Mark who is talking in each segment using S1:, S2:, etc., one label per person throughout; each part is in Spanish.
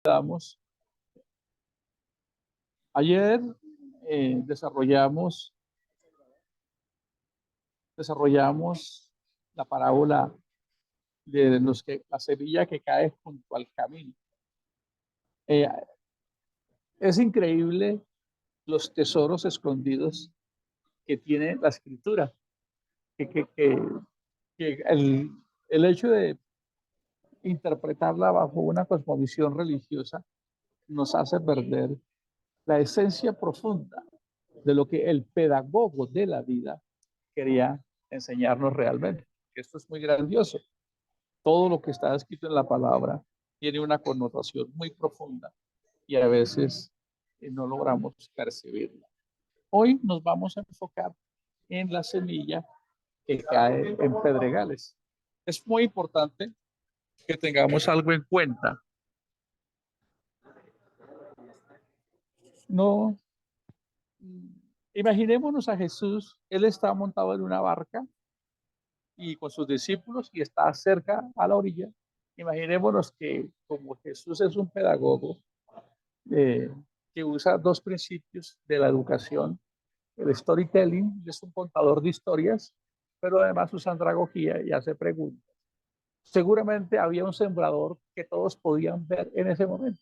S1: Damos. Ayer desarrollamos la parábola de la semilla que cae junto al camino. Eh, es increíble los tesoros escondidos que tiene la escritura, que, que, que, que el hecho de interpretarla bajo una cosmovisión religiosa nos hace perder la esencia profunda de lo que el pedagogo de la vida quería enseñarnos realmente. Esto es muy grandioso. Todo lo que está escrito en la palabra tiene una connotación muy profunda y a veces no logramos percibirla. Hoy nos vamos a enfocar en la semilla que cae en pedregales. Es muy importante que tengamos algo en cuenta. No, imaginémonos a Jesús, él está montado en una barca y con sus discípulos y está cerca a la orilla. Imaginémonos que como Jesús es un pedagogo eh, que usa dos principios de la educación, el storytelling, es un contador de historias, pero además usa andragogía y hace preguntas. Seguramente había un sembrador que todos podían ver en ese momento,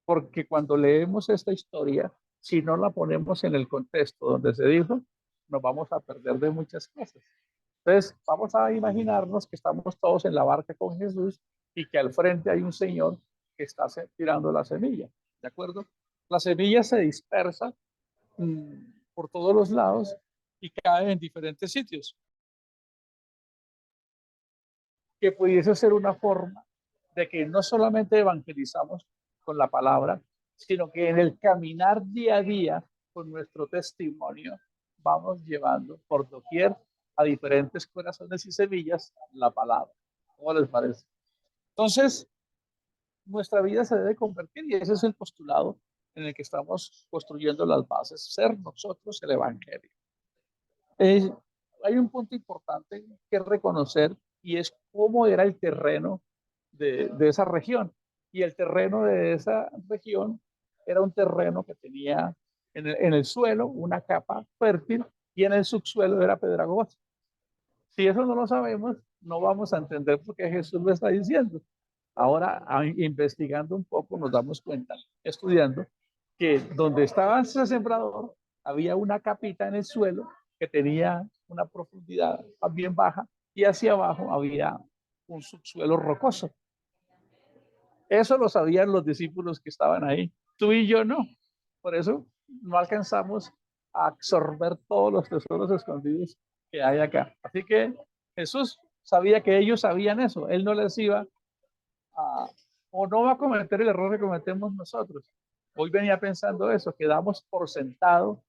S1: porque cuando leemos esta historia, si no la ponemos en el contexto donde se dijo, nos vamos a perder de muchas cosas. Entonces, vamos a imaginarnos que estamos todos en la barca con Jesús y que al frente hay un señor que está tirando la semilla, ¿de acuerdo? La semilla se dispersa por todos los lados y cae en diferentes sitios, que pudiese ser una forma de que no solamente evangelizamos con la palabra, sino que en el caminar día a día con nuestro testimonio vamos llevando por doquier a diferentes corazones y semillas la palabra. ¿Cómo les parece? Entonces, nuestra vida se debe convertir y ese es el postulado en el que estamos construyendo las bases, ser nosotros el evangelio. Hay un punto importante que reconocer y es cómo era el terreno de esa región. Y el terreno de esa región era un terreno que tenía en el suelo una capa fértil y en el subsuelo era pedregoso. Si eso no lo sabemos, no vamos a entender por qué Jesús lo está diciendo. Ahora, investigando un poco, nos damos cuenta, estudiando, que donde estaba ese sembrador, había una capita en el suelo que tenía una profundidad bien baja y hacia abajo había un subsuelo rocoso. Eso lo sabían los discípulos que estaban ahí. Tú y yo no. Por eso no alcanzamos a absorber todos los tesoros escondidos que hay acá. Así que Jesús sabía que ellos sabían eso. Él no les iba a, o no va a cometer el error que cometemos nosotros. Hoy venía pensando eso, que damos por sentado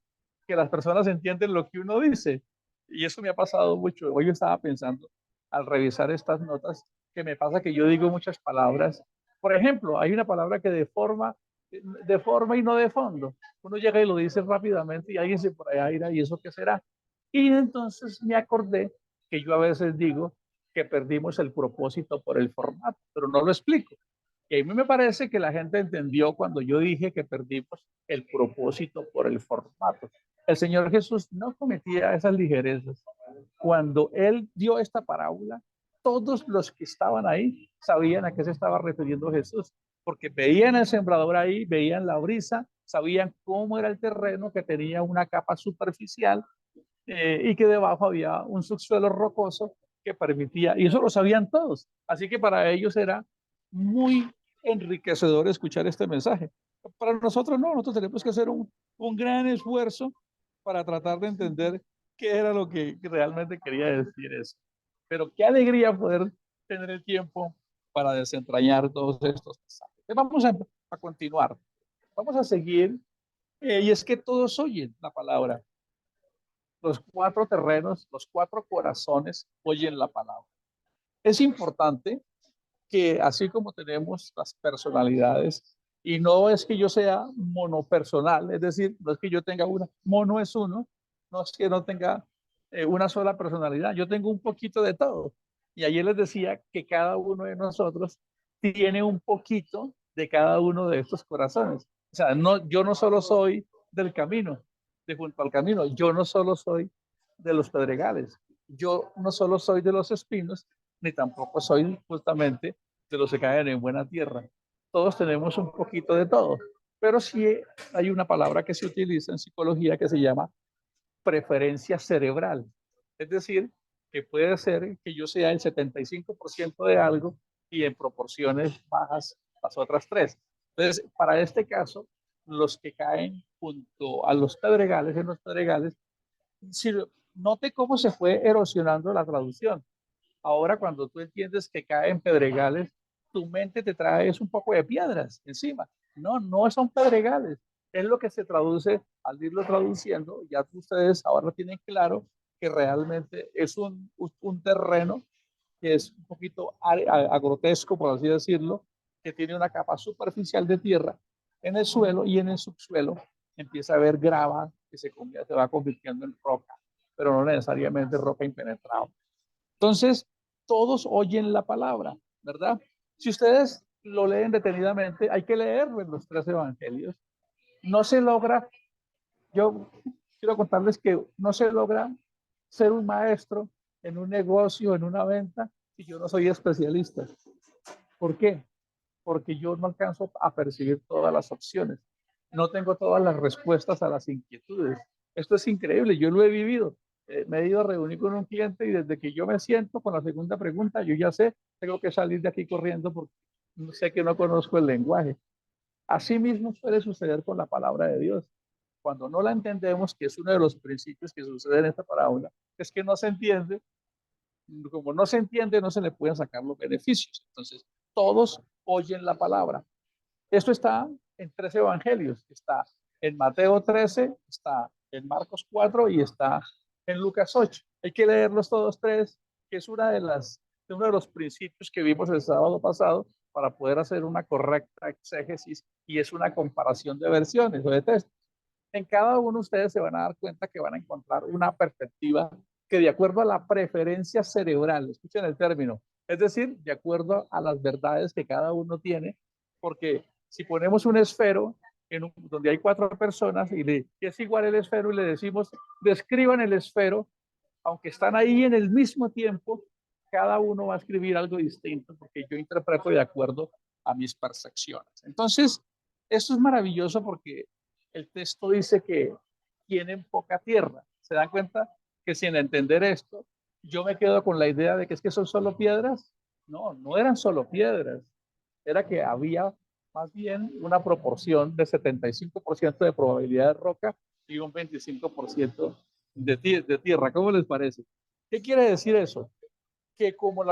S1: que las personas entienden lo que uno dice. Y eso me ha pasado mucho. Hoy yo estaba pensando, al revisar estas notas, que me pasa que yo digo muchas palabras. Por ejemplo, hay una palabra que de forma y no de fondo. Uno llega y lo dice rápidamente y alguien se por allá irá, ¿y eso qué será? Y entonces me acordé que yo a veces digo que perdimos el propósito por el formato, pero no lo explico. Y a mí me parece que la gente entendió cuando yo dije que perdimos el propósito por el formato. El Señor Jesús no cometía esas ligerezas. Cuando Él dio esta parábola, todos los que estaban ahí sabían a qué se estaba refiriendo Jesús, porque veían el sembrador ahí, veían la brisa, sabían cómo era el terreno que tenía una capa superficial y que debajo había un subsuelo rocoso que permitía, y eso lo sabían todos. Así que para ellos era muy enriquecedor escuchar este mensaje. Para nosotros no, nosotros tenemos que hacer un gran esfuerzo para tratar de entender qué era lo que realmente quería decir eso. Pero qué alegría poder tener el tiempo para desentrañar todos estos mensajes. Vamos a continuar, vamos a seguir, y es que todos oyen la palabra. Los cuatro terrenos, los cuatro corazones oyen la palabra. Es importante que así como tenemos las personalidades, y no es que yo sea monopersonal, es decir, no es que yo tenga una, mono es uno, no es que no tenga una sola personalidad, yo tengo un poquito de todo. Y ayer les decía que cada uno de nosotros tiene un poquito de cada uno de estos corazones. O sea, no, yo no solo soy del camino, de junto al camino, yo no solo soy de los pedregales, yo no solo soy de los espinos, ni tampoco soy justamente de los que caen en buena tierra. Todos tenemos un poquito de todo, pero sí hay una palabra que se utiliza en psicología que se llama preferencia cerebral. Es decir, que puede ser que yo sea el 75% de algo y en proporciones bajas las otras tres. Entonces, para este caso, los que caen junto a los pedregales, en los pedregales, si, note cómo se fue erosionando la traducción. Ahora, cuando tú entiendes que cae en pedregales, tu mente te trae un poco de piedras encima. No, no son pedregales. Es lo que se traduce al irlo traduciendo. Ya ustedes ahora tienen claro que realmente es un terreno que es un poquito agrotesco, por así decirlo, que tiene una capa superficial de tierra en el suelo y en el subsuelo empieza a haber grava que se va convirtiendo en roca, pero no necesariamente roca impenetrable. Entonces, todos oyen la palabra, ¿verdad? Si ustedes lo leen detenidamente, hay que leerlo en los tres evangelios. No se logra, yo quiero contarles que no se logra ser un maestro en un negocio, en una venta, si yo no soy especialista. ¿Por qué? Porque yo no alcanzo a percibir todas las opciones. No tengo todas las respuestas a las inquietudes. Esto es increíble, yo lo he vivido. Me he ido a reunir con un cliente y desde que yo me siento con la segunda pregunta, yo ya sé, tengo que salir de aquí corriendo porque sé que no conozco el lenguaje. Así mismo puede suceder con la palabra de Dios. Cuando no la entendemos, que es uno de los principios que sucede en esta parábola, es que no se entiende. Como no se entiende, no se le pueden sacar los beneficios. Entonces, todos oyen la palabra. Esto está en tres evangelios. Está en Mateo 13, está en Marcos 4 y está en Lucas 8. Hay que leerlos todos tres, que es uno de los principios que vimos el sábado pasado para poder hacer una correcta exégesis y es una comparación de versiones o de textos. En cada uno ustedes se van a dar cuenta que van a encontrar una perspectiva que de acuerdo a la preferencia cerebral, escuchen el término, es decir, de acuerdo a las verdades que cada uno tiene, porque si ponemos un esfero donde hay cuatro personas y es igual el esfero y le decimos, describan el esfero, aunque están ahí en el mismo tiempo, cada uno va a escribir algo distinto porque yo interpreto de acuerdo a mis percepciones. Entonces, esto es maravilloso porque el texto dice que tienen poca tierra. ¿Se dan cuenta? Que sin entender esto, yo me quedo con la idea de que es que son solo piedras. No, no eran solo piedras. Era que había más bien una proporción de 75% de probabilidad de roca y un 25% de tierra. ¿Cómo les parece? ¿Qué quiere decir eso? Que como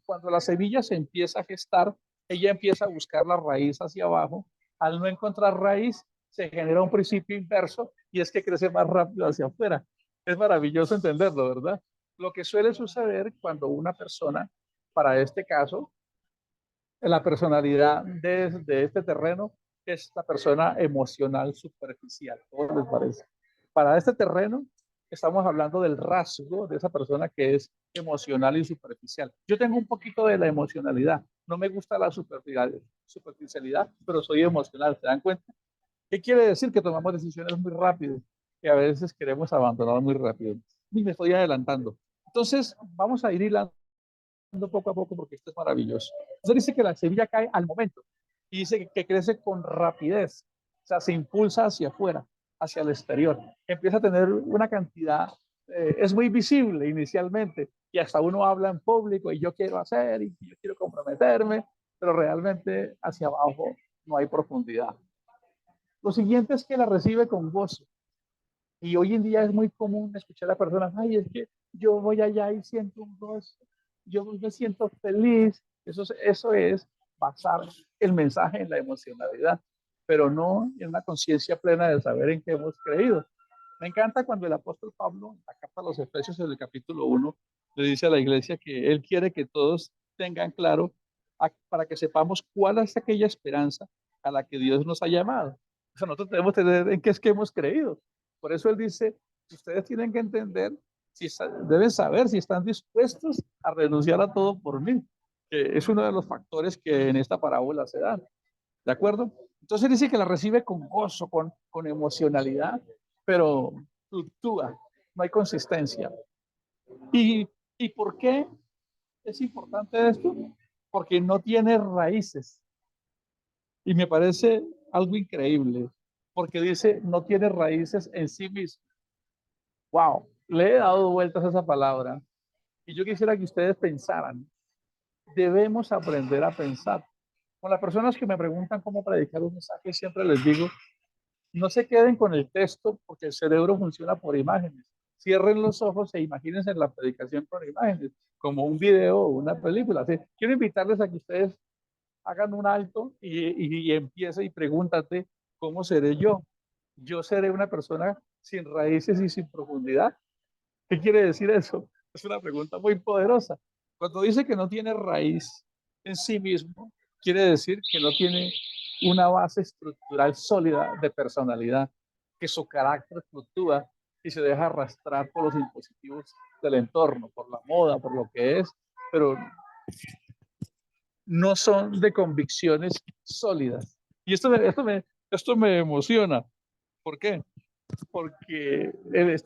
S1: cuando la semilla se empieza a gestar, ella empieza a buscar la raíz hacia abajo. Al no encontrar raíz, se genera un principio inverso y es que crece más rápido hacia afuera. Es maravilloso entenderlo, ¿verdad? Lo que suele suceder cuando una persona, para este caso, la personalidad de este terreno es la persona emocional superficial. ¿Cómo les parece? Para este terreno estamos hablando del rasgo de esa persona que es emocional y superficial. Yo tengo un poquito de la emocionalidad. No me gusta la superficialidad, pero soy emocional. ¿Se dan cuenta? ¿Qué quiere decir? Que tomamos decisiones muy rápido, que a veces queremos abandonar muy rápido. Y me estoy adelantando. Entonces, vamos a ir hilando poco a poco porque esto es maravilloso. Entonces dice que la semilla cae al momento y dice que crece con rapidez, o sea, se impulsa hacia afuera, hacia el exterior. Empieza a tener una cantidad, es muy visible inicialmente y hasta uno habla en público y yo quiero hacer y yo quiero comprometerme, pero realmente hacia abajo no hay profundidad. Lo siguiente es que la recibe con gozo. Y hoy en día es muy común escuchar a personas, ay, es que yo voy allá y siento un gozo, yo me siento feliz. Eso es basar el mensaje en la emocionalidad, pero no en una conciencia plena de saber en qué hemos creído. Me encanta cuando el apóstol Pablo, en la carta a los Efesios, en el capítulo 1, le dice a la iglesia que él quiere que todos tengan claro para que sepamos cuál es aquella esperanza a la que Dios nos ha llamado. O sea, nosotros debemos tener en qué es que hemos creído. Por eso él dice, ustedes tienen que entender, deben saber si están dispuestos a renunciar a todo por mí, que es uno de los factores que en esta parábola se dan. ¿De acuerdo? Entonces dice que la recibe con gozo, con emocionalidad, pero fluctúa, no hay consistencia. ¿Y, ¿Y por qué es importante esto? Porque no tiene raíces. Y me parece algo increíble, porque dice no tiene raíces en sí mismo. Wow, le he dado vueltas a esa palabra. Y yo quisiera que ustedes pensaran, debemos aprender a pensar. Con las personas que me preguntan cómo predicar un mensaje, siempre les digo, no se queden con el texto porque el cerebro funciona por imágenes. Cierren los ojos e imagínense la predicación por imágenes, como un video o una película. Así, quiero invitarles a que ustedes hagan un alto y empiece y pregúntate, ¿cómo seré yo? Yo seré una persona sin raíces y sin profundidad. ¿Qué quiere decir eso? Es una pregunta muy poderosa. Cuando dice que no tiene raíz en sí mismo, quiere decir que no tiene una base estructural sólida de personalidad, que su carácter fluctúa y se deja arrastrar por los dispositivos del entorno, por la moda, por lo que es, pero no son de convicciones sólidas. Y esto me emociona. ¿Por qué? Porque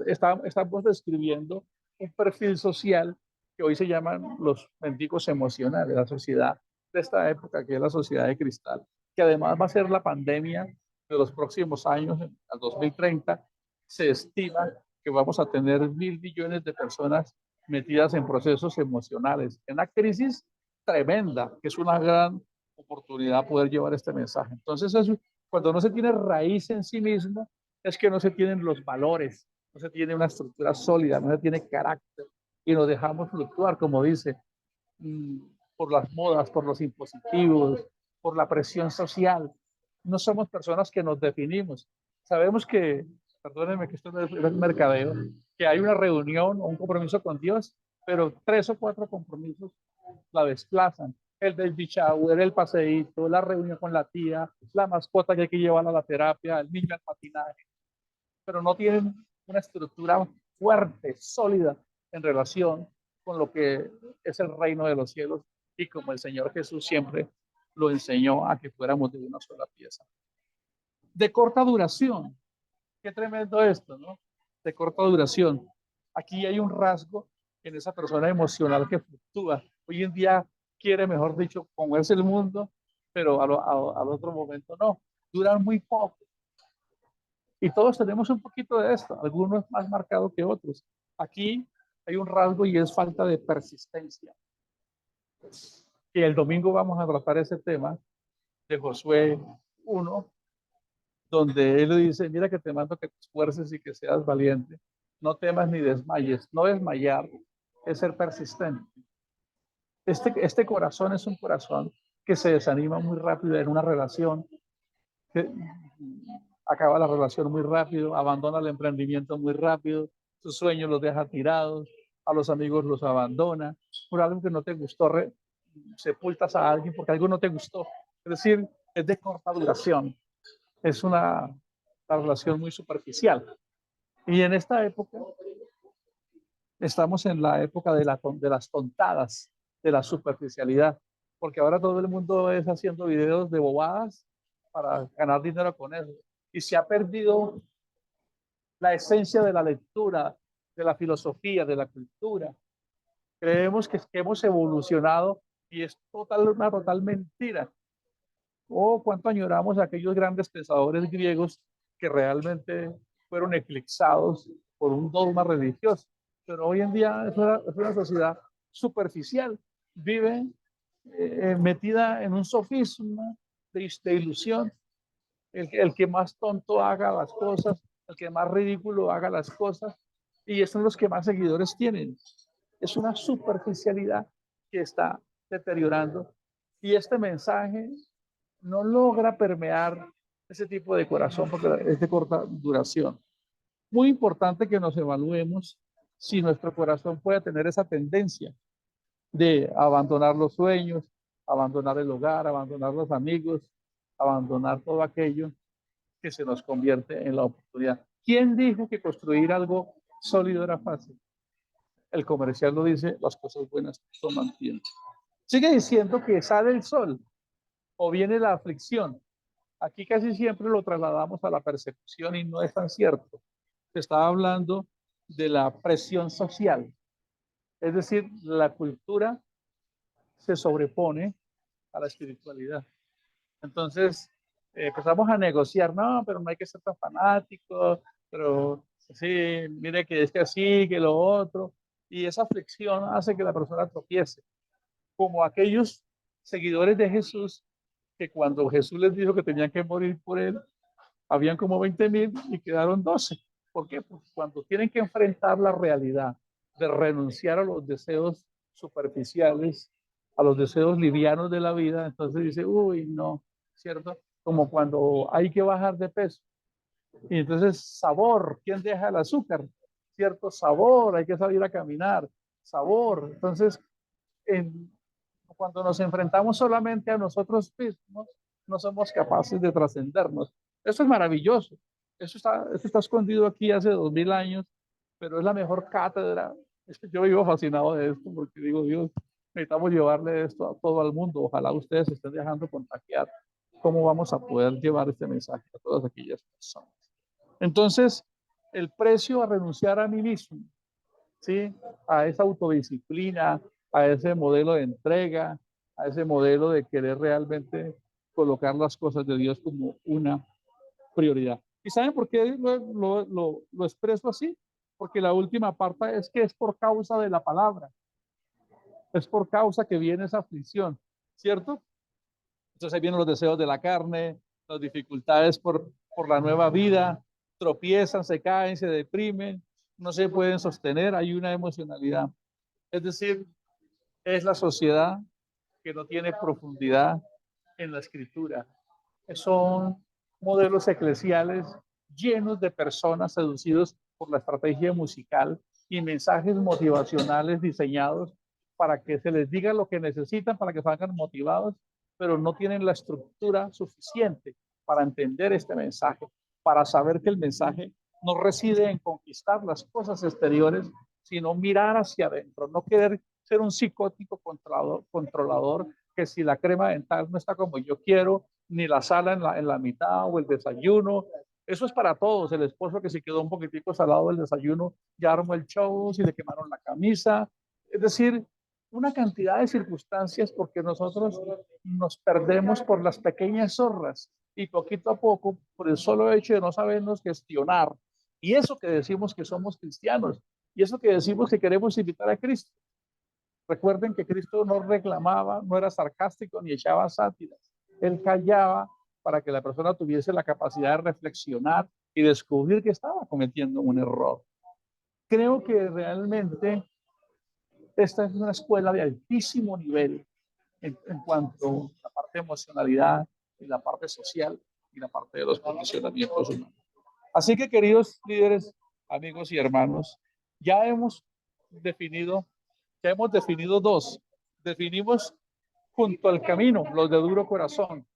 S1: estamos describiendo un perfil social que hoy se llaman los mendigos emocionales, la sociedad de esta época, que es la sociedad de cristal, que además va a ser la pandemia de los próximos años, al 2030, se estima que vamos a tener 1.000 millones de personas metidas en procesos emocionales, en una crisis tremenda, que es una gran oportunidad poder llevar este mensaje. Entonces, eso, cuando no se tiene raíz en sí mismo, es que no se tienen los valores, no se tiene una estructura sólida, no se tiene carácter y nos dejamos fluctuar, como dice, mm, por las modas, por los impositivos, por la presión social. No somos personas que nos definimos. Sabemos que, perdónenme que esto no es mercadeo, que hay una reunión o un compromiso con Dios, pero 3 o 4 compromisos la desplazan. El baby shower, el paseíto, la reunión con la tía, la mascota que hay que llevar a la terapia, el niño al patinaje, pero no tienen una estructura fuerte, sólida en relación con lo que es el reino de los cielos y como el Señor Jesús siempre lo enseñó a que fuéramos de una sola pieza. De corta duración, qué tremendo esto, ¿no? De corta duración. Aquí hay un rasgo en esa persona emocional que fluctúa. Hoy en día quiere, mejor dicho, comerse el mundo, pero al otro momento no. Duran muy poco. Y todos tenemos un poquito de esto, algunos más marcados que otros. Aquí hay un rasgo y es falta de persistencia. Y el domingo vamos a tratar ese tema de Josué 1, donde él le dice, mira que te mando que te esfuerces y que seas valiente. No temas ni desmayes. No desmayar es ser persistente. Este corazón es un corazón que se desanima muy rápido en una relación, que acaba la relación muy rápido, abandona el emprendimiento muy rápido, sus sueños los deja tirados, a los amigos los abandona, por algo que no te gustó, sepultas a alguien porque algo no te gustó. Es decir, es de corta duración, es una relación muy superficial. Y en esta época, estamos en la época de las tontadas, de la superficialidad, porque ahora todo el mundo es haciendo videos de bobadas para ganar dinero con eso. Y se ha perdido la esencia de la lectura, de la filosofía, de la cultura. Creemos que hemos evolucionado y es una total mentira. Oh, cuánto añoramos a aquellos grandes pensadores griegos que realmente fueron eclipsados por un dogma religioso. Pero hoy en día es una sociedad superficial, vive metida en un sofisma de ilusión. El que más tonto haga las cosas, el que más ridículo haga las cosas, y esos son los que más seguidores tienen. Es una superficialidad que está deteriorando. Y este mensaje no logra permear ese tipo de corazón porque es de corta duración. Muy importante que nos evaluemos si nuestro corazón puede tener esa tendencia de abandonar los sueños, abandonar el hogar, abandonar los amigos, abandonar todo aquello que se nos convierte en la oportunidad. ¿Quién dijo que construir algo sólido era fácil? El comercial lo dice, las cosas buenas toman tiempo. Sigue diciendo que sale el sol o viene la aflicción. Aquí casi siempre lo trasladamos a la persecución y no es tan cierto. Se está hablando de la presión social, es decir, la cultura se sobrepone a la espiritualidad. Entonces, empezamos a negociar, no, pero no hay que ser tan fanático, pero sí, mire que es que así, que lo otro, y esa aflicción hace que la persona tropiece, como aquellos seguidores de Jesús que cuando Jesús les dijo que tenían que morir por él, habían como 20,000 y quedaron 12. ¿Por qué? Porque cuando tienen que enfrentar la realidad de renunciar a los deseos superficiales, a los deseos livianos de la vida, entonces dice, uy, no, ¿cierto? Como cuando hay que bajar de peso. Y entonces, sabor, ¿quién deja el azúcar? ¿Cierto? Sabor, hay que salir a caminar, sabor. Entonces, en, cuando nos enfrentamos solamente a nosotros mismos, no somos capaces de trascendernos. Eso es maravilloso. Eso está escondido aquí hace 2000 años, pero es la mejor cátedra. Yo vivo fascinado de esto porque digo, Dios, necesitamos llevarle esto a todo el mundo. Ojalá ustedes se estén dejando contagiar. ¿Cómo vamos a poder llevar este mensaje a todas aquellas personas? Entonces, el precio a renunciar a mí mismo, ¿sí? A esa autodisciplina, a ese modelo de entrega, a ese modelo de querer realmente colocar las cosas de Dios como una prioridad. ¿Y saben por qué lo expreso así? Porque la última parte es que es por causa de la palabra, es por causa que viene esa aflicción, ¿cierto? Entonces ahí vienen los deseos de la carne, las dificultades por la nueva vida, tropiezan, se caen, se deprimen, no se pueden sostener, hay una emocionalidad. Es decir, es la sociedad que no tiene profundidad en la escritura. Son modelos eclesiales llenos de personas seducidos por la estrategia musical y mensajes motivacionales diseñados para que se les diga lo que necesitan para que salgan motivados, pero no tienen la estructura suficiente para entender este mensaje, para saber que el mensaje no reside en conquistar las cosas exteriores, sino mirar hacia adentro, no querer ser un psicótico controlador que si la crema dental no está como yo quiero, ni la sala en la mitad o el desayuno. Eso es para todos. El esposo que se quedó un poquitico salado del desayuno ya armó el show, si le quemaron la camisa. Es decir, una cantidad de circunstancias porque nosotros nos perdemos por las pequeñas zorras y poquito a poco, por el solo hecho de no sabernos gestionar. Y eso que decimos que somos cristianos y eso que decimos que queremos invitar a Cristo. Recuerden que Cristo no reclamaba, no era sarcástico ni echaba sátiras. Él callaba para que la persona tuviese la capacidad de reflexionar y descubrir que estaba cometiendo un error. Creo que realmente esta es una escuela de altísimo nivel en cuanto a la parte de emocionalidad y la parte social y la parte de los condicionamientos humanos. Así que, queridos líderes, amigos y hermanos, ya hemos definido ya hemos definido dos. Definimos junto al camino, los de duro corazón,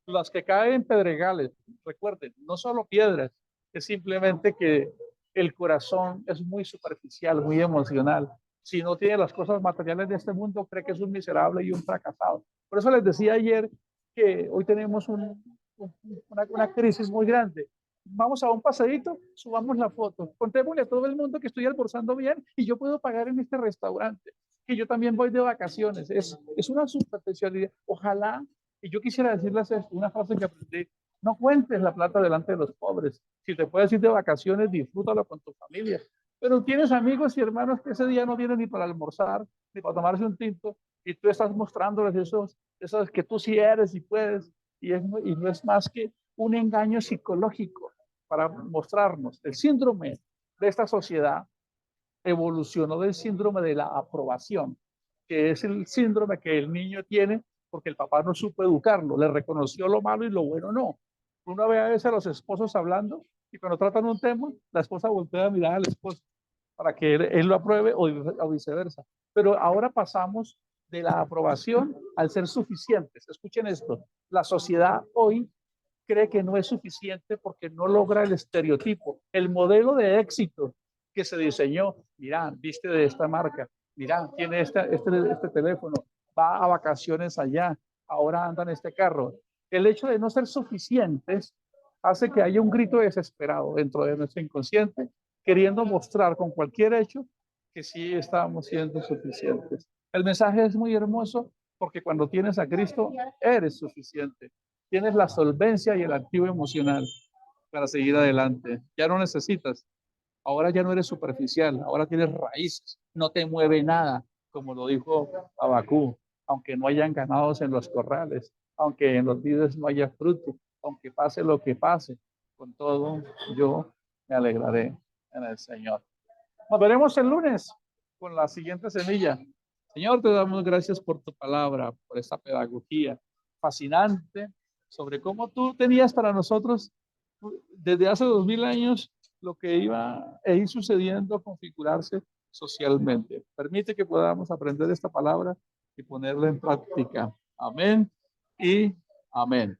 S1: las que caen en pedregales. Recuerden, no solo piedras, es simplemente que el corazón es muy superficial, muy emocional. Si no tiene las cosas materiales de este mundo, cree que es un miserable y un fracasado. Por eso les decía ayer que hoy tenemos una crisis muy grande. Vamos a un paseíto, subamos la foto, contémosle a todo el mundo que estoy almorzando bien y yo puedo pagar en este restaurante, que yo también voy de vacaciones. Es una superficialidad. Ojalá, y yo quisiera decirles una frase que aprendí: no cuentes la plata delante de los pobres. Si te puedes ir de vacaciones, disfrútalo con tu familia. Pero tienes amigos y hermanos que ese día no vienen ni para almorzar, ni para tomarse un tinto, y tú estás mostrándoles esos que tú sí eres y puedes, y no es más que un engaño psicológico para mostrarnos. El síndrome de esta sociedad evolucionó del síndrome de la aprobación, que es el síndrome que el niño tiene porque el papá no supo educarlo, le reconoció lo malo y lo bueno no. Uno ve a veces a los esposos hablando y cuando tratan un tema, la esposa voltea a mirar al esposo para que él lo apruebe o viceversa. Pero ahora pasamos de la aprobación al ser suficientes. Escuchen esto, la sociedad hoy cree que no es suficiente porque no logra el estereotipo, el modelo de éxito que se diseñó. Mira, viste de esta marca, mira, tiene este teléfono, va a vacaciones allá, ahora anda en este carro. El hecho de no ser suficientes hace que haya un grito desesperado dentro de nuestro inconsciente, queriendo mostrar con cualquier hecho que sí estábamos siendo suficientes. El mensaje es muy hermoso porque cuando tienes a Cristo, eres suficiente. Tienes la solvencia y el activo emocional para seguir adelante. Ya no necesitas. Ahora ya no eres superficial, ahora tienes raíces. No te mueve nada, como lo dijo Abacú, aunque no hayan ganados en los corrales, aunque en los vides no haya fruto, aunque pase lo que pase, con todo yo me alegraré en el Señor. Nos veremos el lunes con la siguiente semilla. Señor, te damos gracias por tu palabra, por esta pedagogía fascinante sobre cómo tú tenías para nosotros desde hace 2000 años lo que iba a ir sucediendo, configurarse socialmente. Permite que podamos aprender esta palabra y ponerla en práctica. Amén y amén.